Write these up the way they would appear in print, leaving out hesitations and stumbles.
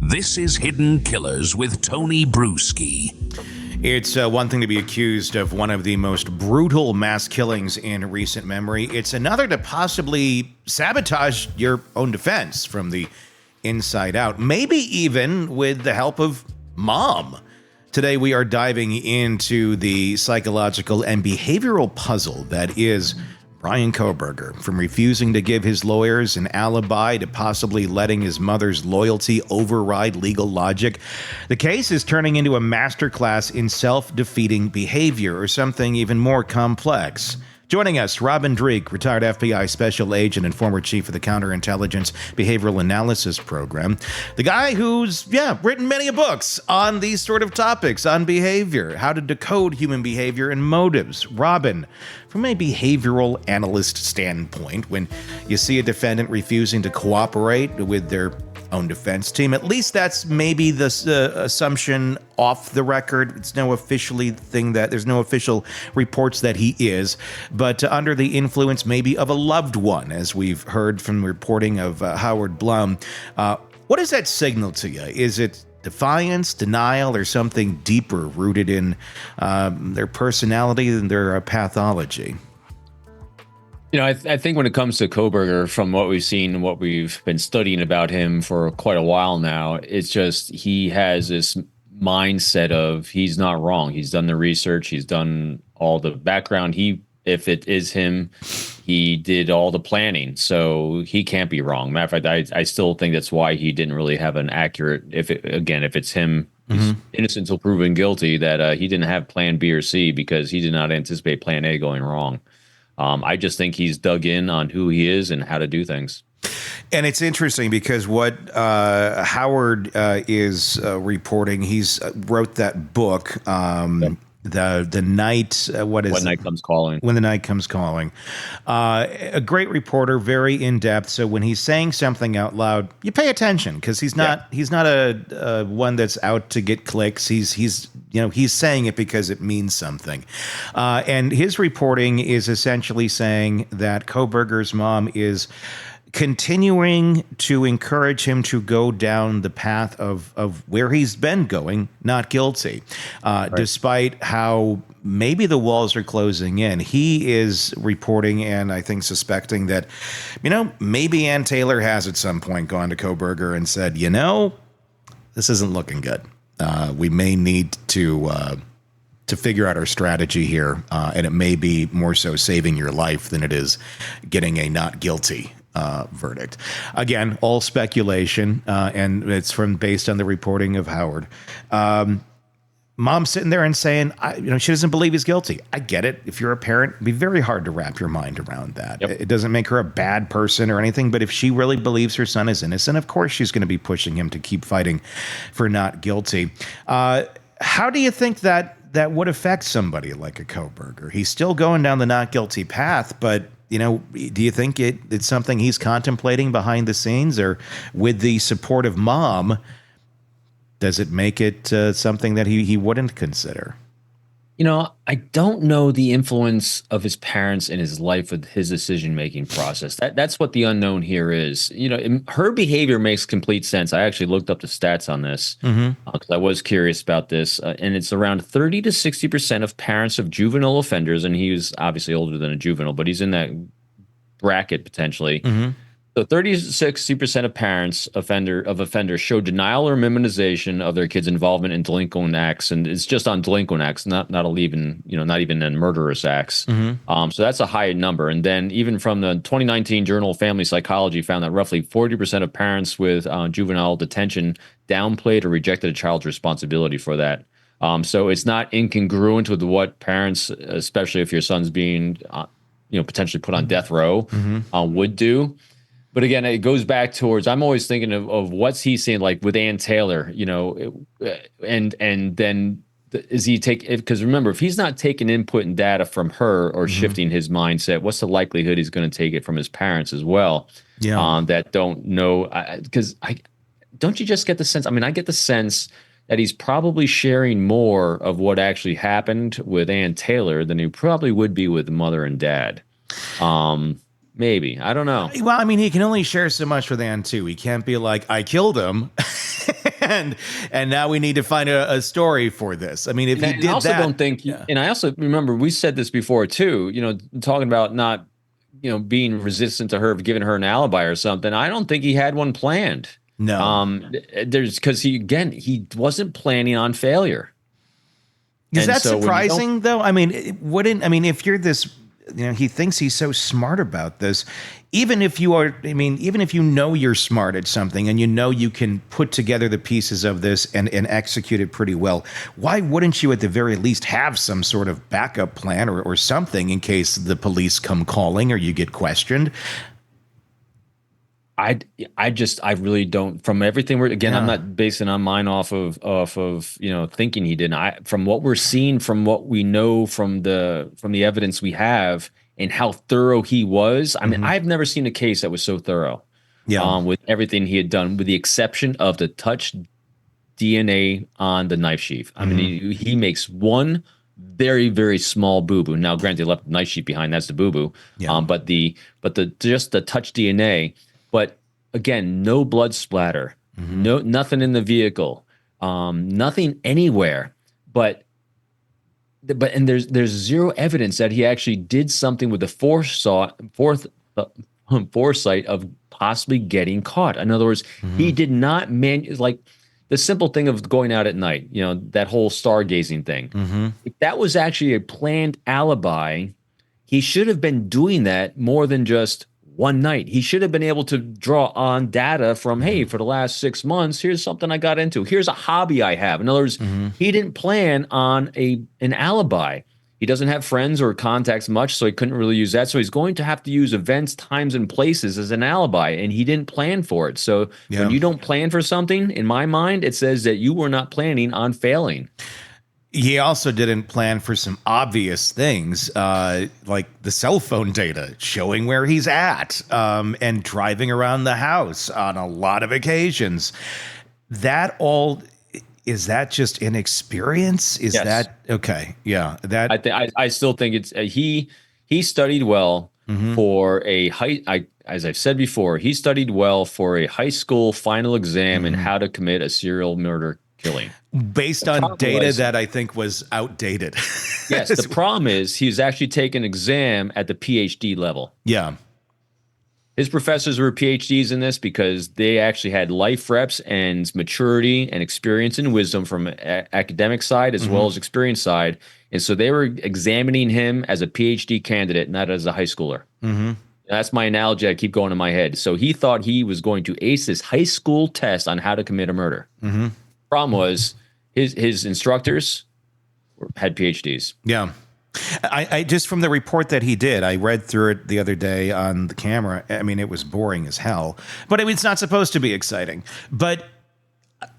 This is Hidden Killers with Tony Bruschi. It's one thing to be accused of one of the most brutal mass killings in recent memory. It's another to possibly sabotage your own defense from the inside out, maybe even with the help of mom. Today, we are diving into the psychological and behavioral puzzle that is Bryan Kohberger, from refusing to give his lawyers an alibi to possibly letting his mother's loyalty override legal logic. The case is turning into a masterclass in self-defeating behavior, or something even more complex. Joining us, Robin Dreeke, retired FBI special agent and former chief of the Counterintelligence Behavioral Analysis Program. The guy who's, written many books on these sort of topics, on behavior, how to decode human behavior and motives. Robin, from a behavioral analyst standpoint, when you see a defendant refusing to cooperate with their own defense team, at least that's maybe the assumption off the record. It's no officially thing that there's no official reports that he is, but under the influence maybe of a loved one, as we've heard from reporting of Howard Blum. What does that signal to you? Is it defiance, denial, or something deeper rooted in their personality and their pathology? You know, I think when it comes to Kohberger, from what we've seen, what we've been studying about him for quite a while now, it's just he has this mindset of he's not wrong. He's done the research. He's done all the background. If it is him, he did all the planning, so he can't be wrong. Matter of fact, I still think that's why he didn't really have an accurate. If it's him, he's innocent until proven guilty. That he didn't have Plan B or C because he did not anticipate Plan A going wrong. I just think he's dug in on who he is and how to do things. And it's interesting because what Howard is reporting, he's wrote that book, the night, When Night Comes Calling. When the Night Comes Calling. A great reporter, very in depth. So when he's saying something out loud, you pay attention because he's not a one that's out to get clicks. He's saying it because it means something. And his reporting is essentially saying that Kohberger's mom is continuing to encourage him to go down the path of where he's been going, not guilty, despite how maybe the walls are closing in. He is reporting and I think suspecting that, maybe Ann Taylor has at some point gone to Kohberger and said, this isn't looking good. We may need to figure out our strategy here, and it may be more so saving your life than it is getting a not guilty verdict. Again, all speculation, and it's based on the reporting of Howard. Mom's sitting there and saying, she doesn't believe he's guilty. I get it. If you're a parent, it'd be very hard to wrap your mind around that. Yep. It doesn't make her a bad person or anything, but if she really believes her son is innocent, of course she's going to be pushing him to keep fighting for not guilty. How do you think that would affect somebody like a Kohberger? He's still going down the not guilty path, but do you think it's something he's contemplating behind the scenes, or with the support of mom, does it make it something that he wouldn't consider? I don't know the influence of his parents in his life with his decision-making process. That's what the unknown here is. Her behavior makes complete sense. I actually looked up the stats on this because I was curious about this. And it's around 30 to 60% of parents of juvenile offenders, and he was obviously older than a juvenile, but he's in that bracket potentially. So 30 to 60% of parents offenders show denial or minimization of their kids' involvement in delinquent acts, and it's just on delinquent acts, not even in murderous acts. So that's a high number. And then even from the 2019 Journal of Family Psychology found that roughly 40% of parents with juvenile detention downplayed or rejected a child's responsibility for that. So it's not incongruent with what parents, especially if your son's being potentially put on death row, would do. But again, it goes back towards, I'm always thinking of what's he saying, like with Ann Taylor, and then is he because remember, if he's not taking input and data from her or shifting his mindset, what's the likelihood he's going to take it from his parents as well? That don't know, because don't you just get the sense? I mean, I get the sense that he's probably sharing more of what actually happened with Ann Taylor than he probably would be with mother and dad. Maybe. I don't know. Well, I mean, he can only share so much with Ann, too. He can't be like, I killed him. and now we need to find a story for this. I mean, if he did I also that, don't think, and I also remember we said this before too, talking about not, being resistant to her, giving her an alibi or something. I don't think he had one planned. No. Because he wasn't planning on failure. Is that surprising though? I mean, if you're this, he thinks he's so smart about this. Even if you are, even if you're smart at something and you can put together the pieces of this and execute it pretty well, why wouldn't you at the very least have some sort of backup plan or something in case the police come calling or you get questioned? I really don't. From everything I'm not basing on mine off of thinking he didn't. From what we're seeing, from what we know, from the evidence we have, and how thorough he was. I mean, I've never seen a case that was so thorough. Yeah. With everything he had done, with the exception of the touch DNA on the knife sheath. I mean, he makes one very, very small boo-boo. Now, granted, they left the knife sheath behind. That's the boo-boo. Yeah. But the just the touch DNA. But again, no blood splatter, nothing in the vehicle, nothing anywhere. But there's zero evidence that he actually did something with the foresight of possibly getting caught. In other words, he did not like the simple thing of going out at night. That whole stargazing thing. If that was actually a planned alibi, he should have been doing that more than just one night. He should have been able to draw on data from, hey, for the last 6 months, here's something I got into. Here's a hobby I have. In other words, he didn't plan on an alibi. He doesn't have friends or contacts much, so he couldn't really use that. So he's going to have to use events, times, and places as an alibi, and he didn't plan for it. So when you don't plan for something, in my mind, it says that you were not planning on failing. He also didn't plan for some obvious things, like the cell phone data showing where he's at, and driving around the house on a lot of occasions. Is that just inexperience? Yes. That okay? Yeah, I still think it's he studied well for a as I've said before, he studied well for a high school final exam in how to commit a serial murder killing. Based on data that I think was outdated. Yes, the problem is he's actually taken an exam at the PhD level. Yeah. His professors were PhDs in this because they actually had life reps and maturity and experience and wisdom from academic side as well as experience side. And so they were examining him as a PhD candidate, not as a high schooler. That's my analogy I keep going in my head. So he thought he was going to ace this high school test on how to commit a murder. Problem was his instructors had PhDs. Yeah. I just from the report that he did, I read through it the other day on the camera. I mean, it was boring as hell, but it's not supposed to be exciting. But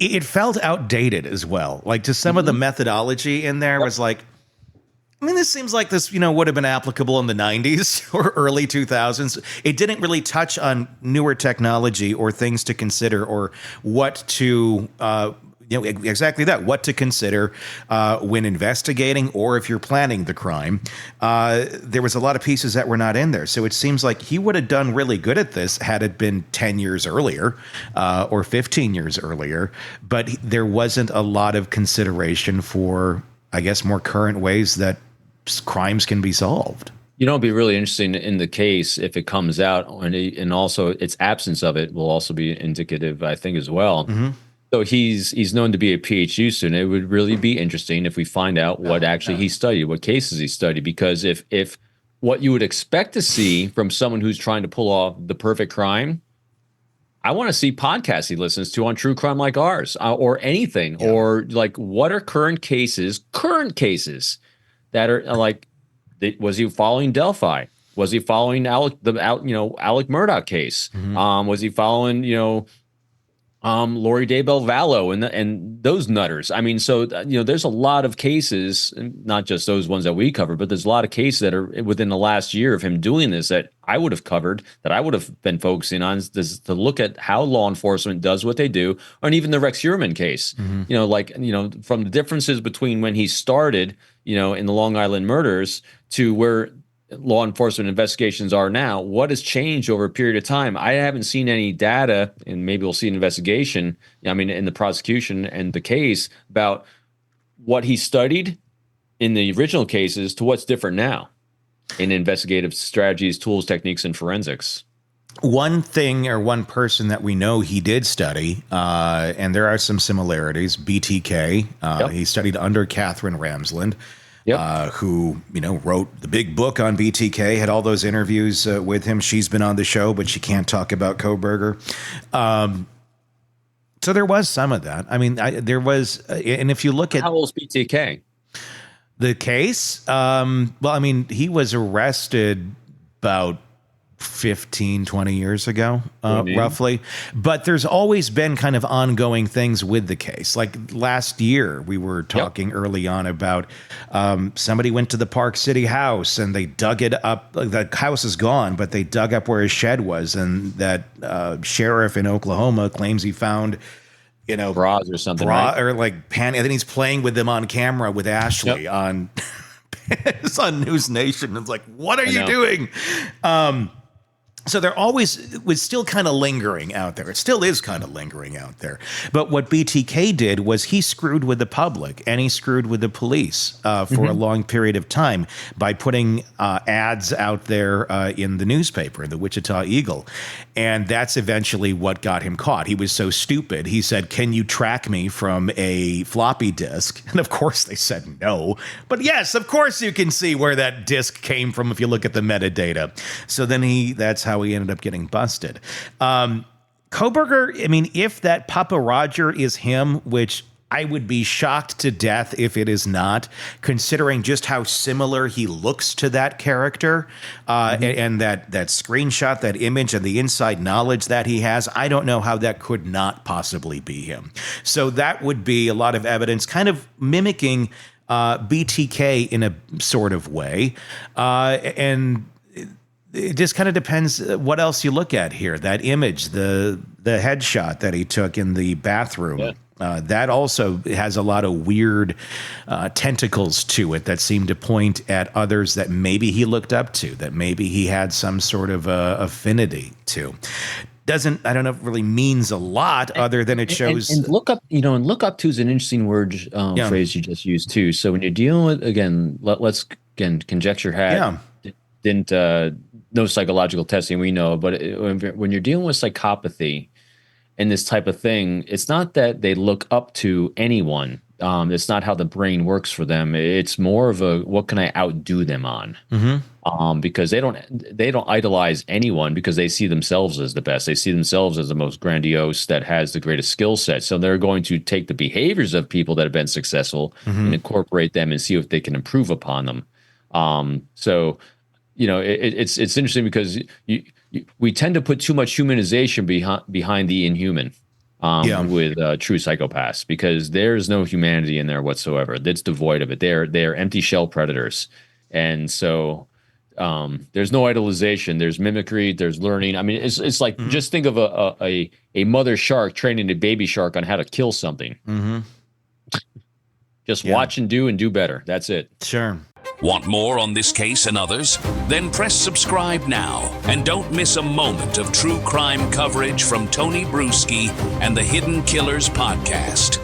it felt outdated as well. Like to some of the methodology in there was like, I mean, this seems like this, would have been applicable in the 90s or early 2000s. It didn't really touch on newer technology or things to consider or what to exactly that, what to consider when investigating or if you're planning the crime. There was a lot of pieces that were not in there. So it seems like he would have done really good at this had it been 10 years earlier or 15 years earlier. But there wasn't a lot of consideration for, I guess, more current ways that crimes can be solved. It'd be really interesting in the case if it comes out, and also its absence of it will also be indicative, I think, as well. So he's known to be a PhD student. It would really be interesting if we find out what he studied, what cases he studied, because if what you would expect to see from someone who's trying to pull off the perfect crime, I want to see podcasts he listens to on true crime like ours, or anything, or like what are current cases that are like, was he following Delphi? Was he following Alec Murdaugh case? Was he following Lori Daybell Vallow and those nutters? I mean, so there's a lot of cases, not just those ones that we covered, but there's a lot of cases that are within the last year of him doing this that I would have covered, that I would have been focusing on, to look at how law enforcement does what they do, and even the Rex Heuermann case. From the differences between when he started, in the Long Island murders to where law enforcement investigations are now. What has changed over a period of time? I haven't seen any data, and maybe we'll see an investigation, I mean, in the prosecution and the case about what he studied in the original cases to what's different now in investigative strategies, tools, techniques, and forensics. One thing or one person that we know he did study, and there are some similarities, BTK. Yep. He studied under Catherine Ramsland. Yep. Who, wrote the big book on BTK, had all those interviews with him. She's been on the show, but she can't talk about Kohberger. So there was some of that. I mean, there was, and if you look at... How old's BTK? The case, well, I mean, he was arrested about 15, 20 years ago, roughly. But there's always been kind of ongoing things with the case. Like last year, we were talking early on about somebody went to the Park City house and they dug it up. The house is gone, but they dug up where his shed was. And that sheriff in Oklahoma claims he found, bras or something, right? Or like panty. I think he's playing with them on camera with Ashley on it's on News Nation. It's like, what are you doing? So there always was still kind of lingering out there. It still is kind of lingering out there. But what BTK did was he screwed with the public and he screwed with the police for a long period of time by putting ads out there in the newspaper, the Wichita Eagle. And that's eventually what got him caught. He was so stupid. He said, "Can you track me from a floppy disk?" And of course they said no. But yes, of course you can see where that disk came from if you look at the metadata. So then that's how he ended up getting busted. Kohberger, I mean, if that Papa Roger is him, which I would be shocked to death if it is not, considering just how similar he looks to that character, and that screenshot, that image, and the inside knowledge that he has. I don't know how that could not possibly be him. So that would be a lot of evidence kind of mimicking BTK in a sort of way. And it just kind of depends what else you look at here. That image, the headshot that he took in the bathroom. Yeah. That also has a lot of weird tentacles to it that seem to point at others that maybe he looked up to, that maybe he had some sort of affinity to. I don't know if it really means a lot other than it shows. And look up, and look up to is an interesting word phrase you just used too. So when you're dealing with, again, let's conjecture didn't no psychological testing we know, but when you're dealing with psychopathy and this type of thing, it's not that they look up to anyone. It's not how the brain works for them. It's more of a, what can I outdo them on? Because they don't idolize anyone because they see themselves as the best. They see themselves as the most grandiose, that has the greatest skill set. So they're going to take the behaviors of people that have been successful and incorporate them and see if they can improve upon them. It's interesting because we tend to put too much humanization behind the inhuman with true psychopaths, because there's no humanity in there whatsoever. It's devoid of it. They're empty shell predators. And so there's no idolization. There's mimicry. There's learning. I mean, it's like just think of a mother shark training a baby shark on how to kill something. Just watch and do better. That's it. Sure. Want more on this case and others? Then press subscribe now and don't miss a moment of true crime coverage from Tony Bruschi and the Hidden Killers podcast.